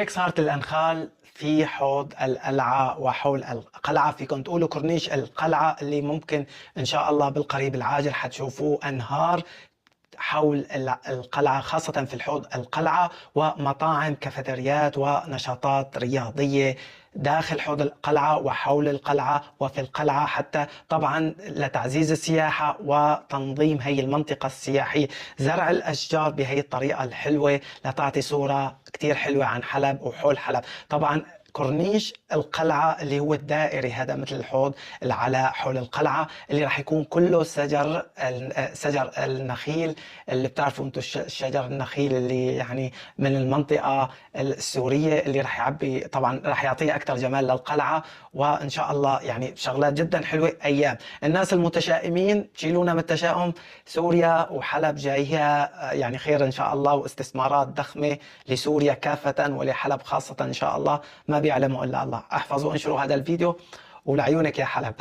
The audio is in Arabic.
هيك صارت الأنخال في حوض القلعة وحول القلعة. فيكم تقولوا كورنيش القلعة اللي ممكن إن شاء الله بالقريب العاجل حتشوفوه أنهار حول القلعة، خاصة في الحوض القلعة، ومطاعم كافيتريات ونشاطات رياضية داخل حوض القلعة وحول القلعة وفي القلعة، حتى طبعا لتعزيز السياحة وتنظيم هي المنطقة السياحية. زرع الأشجار بهي الطريقة الحلوة لتعطي صورة كتير حلوة عن حلب وحول حلب. طبعا كورنيش القلعة اللي هو الدائري هذا مثل الحوض على حول القلعة، اللي راح يكون كله شجر النخيل، اللي بتعرفوا انتم شجر النخيل اللي يعني من المنطقة السورية، اللي راح يعبي طبعا راح يعطيها أكثر جمال للقلعة. وإن شاء الله يعني شغلات جدا حلوة. أيام الناس المتشائمين شيلونا من التشاؤم، سوريا وحلب جايها يعني خير إن شاء الله، واستثمارات ضخمة لسوريا كافة ولحلب خاصة إن شاء الله، ما بيعلموا إلا الله. احفظوا انشروا هذا الفيديو ولعيونك يا حلب.